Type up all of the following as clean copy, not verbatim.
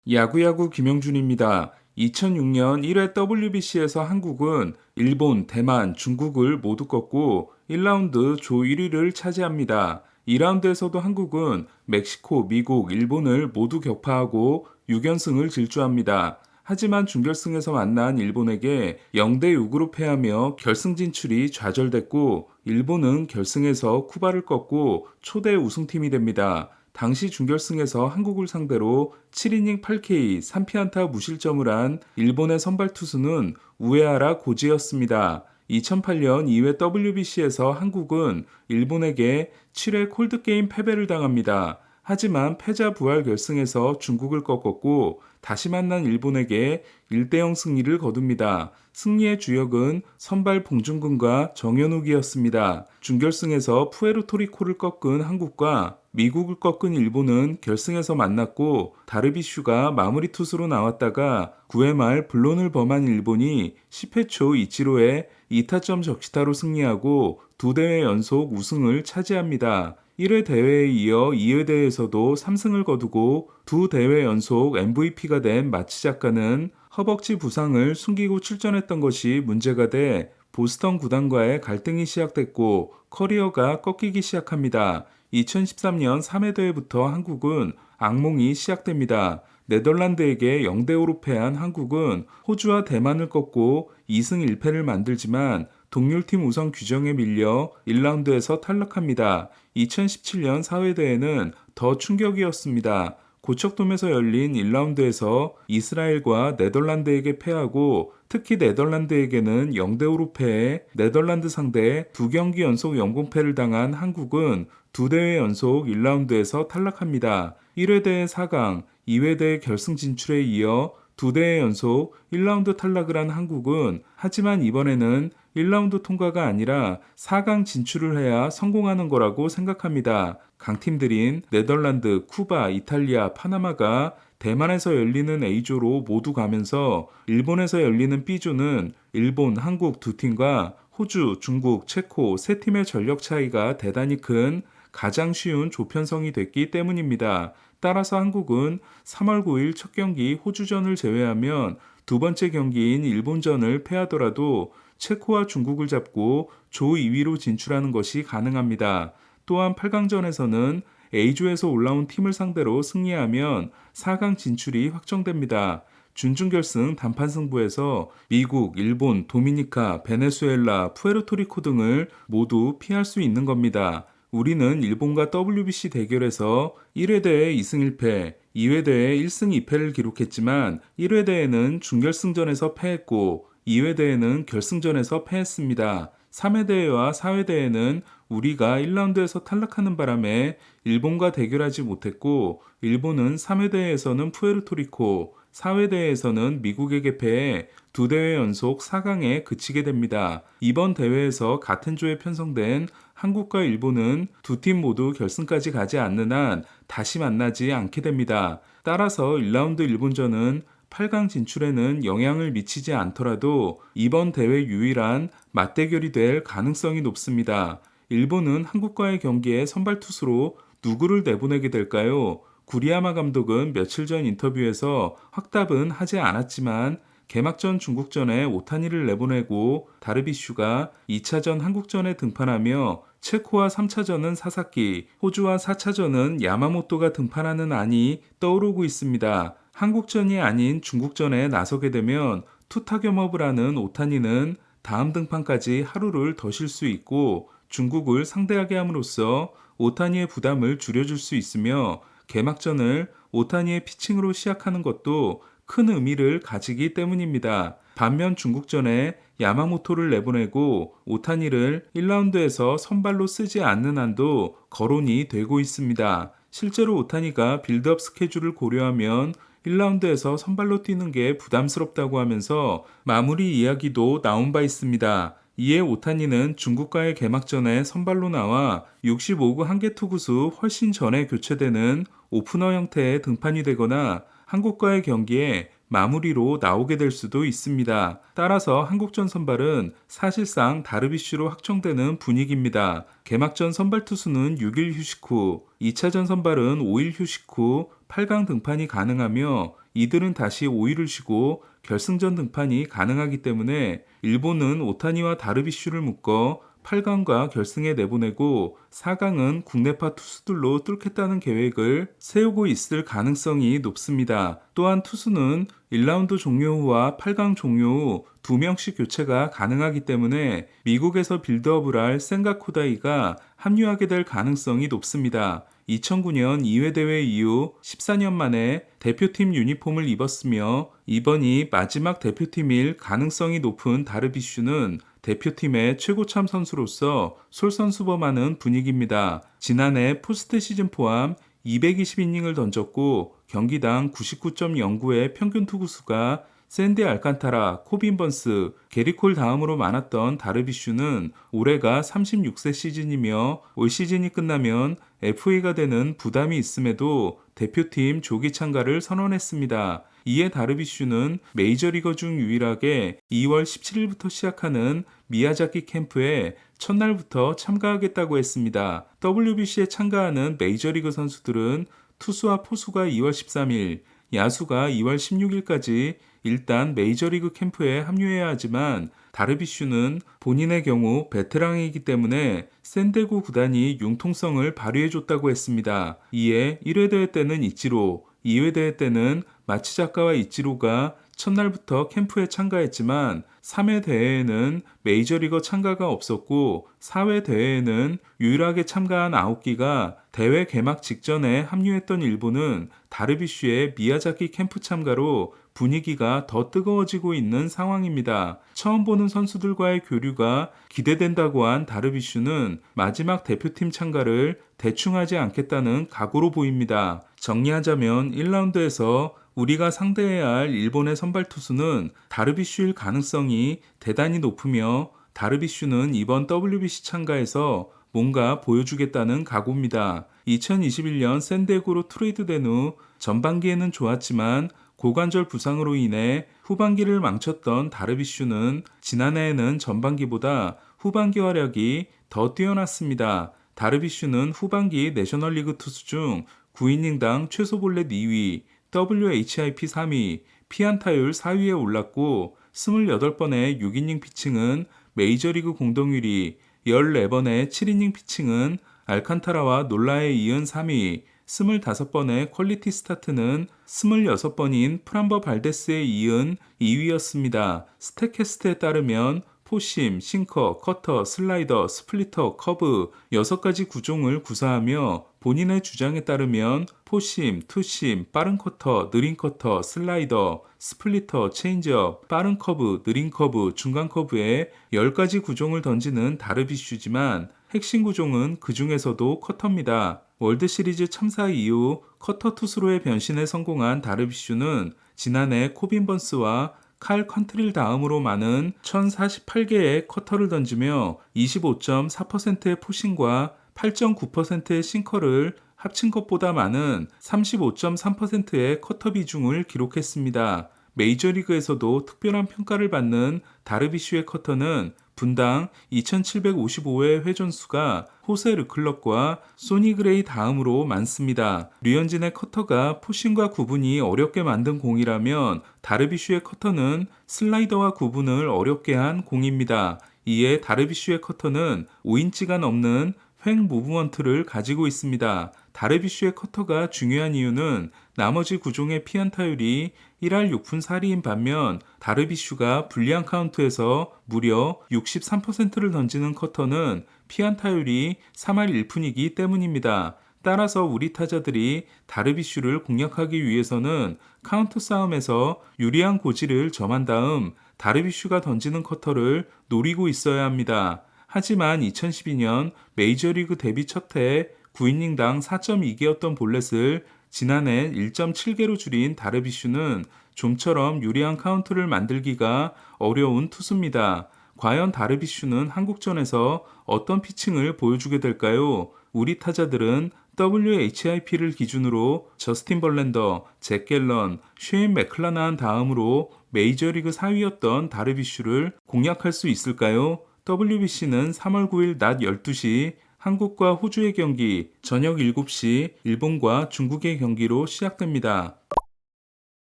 야구야구 김영준입니다. 2006년 1회 WBC에서 한국은 일본, 대만, 중국을 모두 꺾고 1라운드 조 1위를 차지합니다. 2라운드에서도 한국은 멕시코, 미국, 일본을 모두 격파하고 6연승을 질주합니다. 하지만 준결승에서 만난 일본에게 0대6으로 패하며 결승 진출이 좌절됐고 일본은 결승에서 쿠바를 꺾고 초대 우승팀이 됩니다. 당시 준결승에서 한국을 상대로 7이닝 8K 3피안타 무실점을 한 일본의 선발 투수는 우에하라 고지였습니다. 2008년 2회 WBC에서 한국은 일본에게 7회 콜드게임 패배를 당합니다. 하지만 패자 부활 결승에서 중국을 꺾었고 다시 만난 일본에게 1대0 승리를 거둡니다. 승리의 주역은 선발 봉준근과 정현욱이었습니다. 준결승에서 푸에르토리코를 꺾은 한국과 미국을 꺾은 일본은 결승에서 만났고 다르비슈가 마무리 투수로 나왔다가 9회 말 블론을 범한 일본이 10회 초 이치로의 2타점 적시타로 승리하고 두 대회 연속 우승을 차지합니다. 1회 대회에 이어 2회 대회에서도 3승을 거두고 두 대회 연속 MVP가 된 마치 작가는 허벅지 부상을 숨기고 출전했던 것이 문제가 돼 보스턴 구단과의 갈등이 시작됐고 커리어가 꺾이기 시작합니다. 2013년 3회 대회부터 한국은 악몽이 시작됩니다. 네덜란드에게 0대5로 패한 한국은 호주와 대만을 꺾고 2승 1패를 만들지만 동률팀 우선 규정에 밀려 1라운드에서 탈락합니다. 2017년 4회 대회는 더 충격이었습니다. 고척돔에서 열린 1라운드에서 이스라엘과 네덜란드에게 패하고 특히 네덜란드에게는 0대5로 패해 네덜란드 상대 두 경기 연속 영공패를 당한 한국은 두 대회 연속 1라운드에서 탈락합니다. 1회 대회 4강, 2회 대회 결승 진출에 이어 두 대회 연속 1라운드 탈락을 한 한국은 하지만 이번에는 1라운드 통과가 아니라 4강 진출을 해야 성공하는 거라고 생각합니다. 강팀들인 네덜란드, 쿠바, 이탈리아, 파나마가 대만에서 열리는 A조로 모두 가면서 일본에서 열리는 B조는 일본, 한국 두 팀과 호주, 중국, 체코 세 팀의 전력 차이가 대단히 큰 가장 쉬운 조편성이 됐기 때문입니다. 따라서 한국은 3월 9일 첫 경기 호주전을 제외하면 두 번째 경기인 일본전을 패하더라도 체코와 중국을 잡고 조 2위로 진출하는 것이 가능합니다. 또한 8강전에서는 A조에서 올라온 팀을 상대로 승리하면 4강 진출이 확정됩니다. 준중결승 단판 승부에서 미국, 일본, 도미니카, 베네수엘라, 푸에르토리코 등을 모두 피할 수 있는 겁니다. 우리는 일본과 WBC 대결에서 1회 대회 2승 1패, 2회 대회 1승 2패를 기록했지만 1회 대회는 준결승전에서 패했고 2회 대회는 결승전에서 패했습니다. 3회 대회와 4회 대회는 우리가 1라운드에서 탈락하는 바람에 일본과 대결하지 못했고 일본은 3회 대회에서는 푸에르토리코, 4회 대회에서는 미국에게 패해 두 대회 연속 4강에 그치게 됩니다. 이번 대회에서 같은 조에 편성된 한국과 일본은 두 팀 모두 결승까지 가지 않는 한 다시 만나지 않게 됩니다. 따라서 1라운드 일본전은 8강 진출에는 영향을 미치지 않더라도 이번 대회 유일한 맞대결이 될 가능성이 높습니다. 일본은 한국과의 경기에 선발 투수로 누구를 내보내게 될까요? 구리야마 감독은 며칠 전 인터뷰에서 확답은 하지 않았지만 개막전 중국전에 오타니를 내보내고 다르비슈가 2차전 한국전에 등판하며 체코와 3차전은 사사키, 호주와 4차전은 야마모토가 등판하는 안이 떠오르고 있습니다. 한국전이 아닌 중국전에 나서게 되면 투타 겸업을 하는 오타니는 다음 등판까지 하루를 더 쉴 수 있고 중국을 상대하게 함으로써 오타니의 부담을 줄여줄 수 있으며 개막전을 오타니의 피칭으로 시작하는 것도 큰 의미를 가지기 때문입니다. 반면 중국전에 야마모토를 내보내고 오타니를 1라운드에서 선발로 쓰지 않는 한도 거론이 되고 있습니다. 실제로 오타니가 빌드업 스케줄을 고려하면 1라운드에서 선발로 뛰는 게 부담스럽다고 하면서 마무리 이야기도 나온 바 있습니다. 이에 오타니는 중국과의 개막전에 선발로 나와 65구 한개 투구수 훨씬 전에 교체되는 오프너 형태의 등판이 되거나 한국과의 경기에 마무리로 나오게 될 수도 있습니다. 따라서 한국전 선발은 사실상 다르비슈로 확정되는 분위기입니다. 개막전 선발 투수는 6일 휴식 후, 2차전 선발은 5일 휴식 후 8강 등판이 가능하며 이들은 다시 5일을 쉬고 결승전 등판이 가능하기 때문에 일본은 오타니와 다르비슈를 묶어 8강과 결승에 내보내고 4강은 국내파 투수들로 뚫겠다는 계획을 세우고 있을 가능성이 높습니다. 또한 투수는 1라운드 종료 후와 8강 종료 후 2명씩 교체가 가능하기 때문에 미국에서 빌드업을 할 센가 코다이가 합류하게 될 가능성이 높습니다. 2009년 2회 대회 이후 14년 만에 대표팀 유니폼을 입었으며 이번이 마지막 대표팀일 가능성이 높은 다르비슈는 대표팀의 최고참 선수로서 솔선수범하는 분위기입니다. 지난해 포스트 시즌 포함 220이닝을 던졌고 경기당 99.09의 평균 투구수가 샌디 알칸타라, 코빈 번스, 게리콜 다음으로 많았던 다르비슈는 올해가 36세 시즌이며 올 시즌이 끝나면 FA가 되는 부담이 있음에도 대표팀 조기 참가를 선언했습니다. 이에 다르비슈는 메이저리거 중 유일하게 2월 17일부터 시작하는 미야자키 캠프에 첫날부터 참가하겠다고 했습니다. WBC에 참가하는 메이저리그 선수들은 투수와 포수가 2월 13일, 야수가 2월 16일까지 일단 메이저리그 캠프에 합류해야 하지만 다르비슈는 본인의 경우 베테랑이기 때문에 샌디에고 구단이 융통성을 발휘해줬다고 했습니다. 이에 1회 대회 때는 이치로, 2회 대회 때는 마치자카와 이치로가 첫날부터 캠프에 참가했지만 3회 대회에는 메이저리거 참가가 없었고 4회 대회에는 유일하게 참가한 9기가 대회 개막 직전에 합류했던 일부는 다르비슈의 미야자키 캠프 참가로 분위기가 더 뜨거워지고 있는 상황입니다. 처음 보는 선수들과의 교류가 기대된다고 한 다르비슈는 마지막 대표팀 참가를 대충 하지 않겠다는 각오로 보입니다. 정리하자면 1라운드에서 우리가 상대해야 할 일본의 선발 투수는 다르비슈일 가능성이 대단히 높으며 다르비슈는 이번 WBC 참가에서 뭔가 보여주겠다는 각오입니다. 2021년 샌디에고로 트레이드된 후 전반기에는 좋았지만 고관절 부상으로 인해 후반기를 망쳤던 다르비슈는 지난해에는 전반기보다 후반기 활약이 더 뛰어났습니다. 다르비슈는 후반기 내셔널리그 투수 중 9이닝당 최소 볼넷 2위, WHIP 3위, 피안타율 4위에 올랐고 28번의 6이닝 피칭은 메이저리그 공동 1위, 14번의 7이닝 피칭은 알칸타라와 놀라에 이은 3위, 25번의 퀄리티 스타트는 26번인 프람버 발데스에 이은 2위였습니다. 스태캐스트에 따르면 포심, 싱커, 커터, 슬라이더, 스플리터, 커브 6가지 구종을 구사하며 본인의 주장에 따르면 포심, 투심, 빠른 커터, 느린 커터, 슬라이더, 스플리터, 체인지업, 빠른 커브, 느린 커브, 중간 커브에 10가지 구종을 던지는 다르비슈지만 핵심 구종은 그 중에서도 커터입니다. 월드시리즈 참사 이후 커터 투수로의 변신에 성공한 다르비슈는 지난해 코빈 번스와 칼 컨트릴 다음으로 많은 1048개의 커터를 던지며 25.4%의 포심과 8.9%의 싱커를 합친 것보다 많은 35.3%의 커터 비중을 기록했습니다. 메이저리그에서도 특별한 평가를 받는 다르비슈의 커터는 분당 2755회 회전수가 호세 르클럭과 소니 그레이 다음으로 많습니다. 류현진의 커터가 포심과 구분이 어렵게 만든 공이라면 다르비슈의 커터는 슬라이더와 구분을 어렵게 한 공입니다. 이에 다르비슈의 커터는 5인치가 넘는 횡 무브먼트를 가지고 있습니다. 다르비슈의 커터가 중요한 이유는 나머지 구종의 피안타율이 1할 6푼 4리인 반면 다르비슈가 불리한 카운트에서 무려 63%를 던지는 커터는 피안타율이 3할 1푼이기 때문입니다. 따라서 우리 타자들이 다르비슈를 공략하기 위해서는 카운트 싸움에서 유리한 고지를 점한 다음 다르비슈가 던지는 커터를 노리고 있어야 합니다. 하지만 2012년 메이저리그 데뷔 첫해 9이닝당 4.2개였던 볼넷을 지난해 1.7개로 줄인 다르비슈는 좀처럼 유리한 카운트를 만들기가 어려운 투수입니다. 과연 다르비슈는 한국전에서 어떤 피칭을 보여주게 될까요? 우리 타자들은 WHIP를 기준으로 저스틴 벌랜더, 잭 갤런, 쉐인 맥클라나한 다음으로 메이저리그 4위였던 다르비슈를 공략할 수 있을까요? WBC는 3월 9일 낮 12시 한국과 호주의 경기, 저녁 7시 일본과 중국의 경기로 시작됩니다.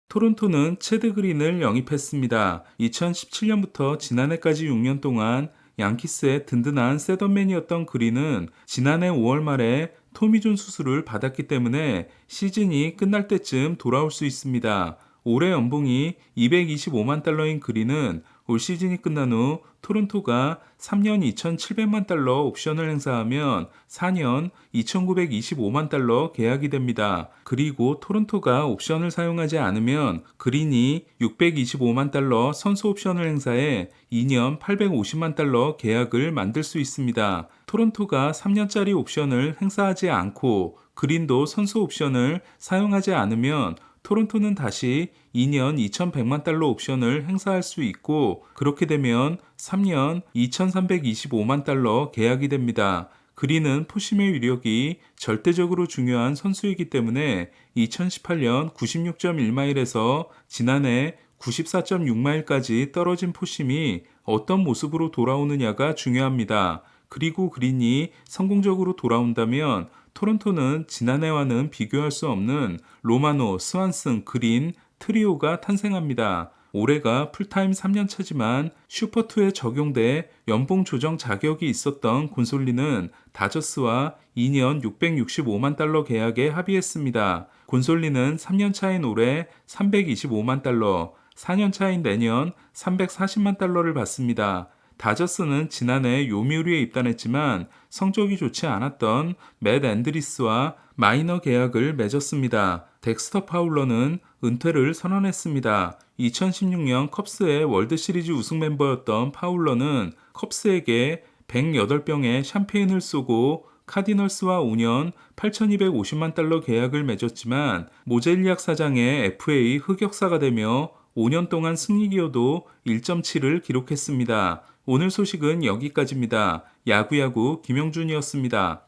토론토는 체드 그린을 영입했습니다. 2017년부터 지난해까지 6년 동안 양키스의 든든한 셋업맨이었던 그린은 지난해 5월 말에 토미존 수술을 받았기 때문에 시즌이 끝날 때쯤 돌아올 수 있습니다. 올해 연봉이 225만 달러인 그린은 올 시즌이 끝난 후 토론토가 3년 2,700만 달러 옵션을 행사하면 4년 2,925만 달러 계약이 됩니다. 그리고 토론토가 옵션을 사용하지 않으면 그린이 625만 달러 선수 옵션을 행사해 2년 850만 달러 계약을 만들 수 있습니다. 토론토가 3년짜리 옵션을 행사하지 않고 그린도 선수 옵션을 사용하지 않으면 토론토는 다시 2년 2,100만 달러 옵션을 행사할 수 있고 그렇게 되면 3년 2,325만 달러 계약이 됩니다. 그린은 포심의 위력이 절대적으로 중요한 선수이기 때문에 2018년 96.1마일에서 지난해 94.6마일까지 떨어진 포심이 어떤 모습으로 돌아오느냐가 중요합니다. 그리고 그린이 성공적으로 돌아온다면 토론토는 지난해와는 비교할 수 없는 로마노, 스완슨, 그린 트리오가 탄생합니다. 올해가 풀타임 3년차지만 슈퍼2에 적용돼 연봉 조정 자격이 있었던 곤솔리는 다저스와 2년 665만 달러 계약에 합의했습니다. 곤솔리는 3년차인 올해 325만 달러, 4년차인 내년 340만 달러를 받습니다. 다저스는 지난해 요미우리에 입단했지만 성적이 좋지 않았던 맷 앤드리스와 마이너 계약을 맺었습니다. 덱스터 파울러는 은퇴를 선언했습니다. 2016년 컵스의 월드시리즈 우승 멤버였던 파울러는 컵스에게 108병의 샴페인을 쏘고 카디널스와 5년 8,250만 달러 계약을 맺었지만 모젤리악 사장의 FA 흑역사가 되며 5년 동안 승리 기여도 1.7을 기록했습니다. 오늘 소식은 여기까지입니다. 야구야구 김영준이었습니다.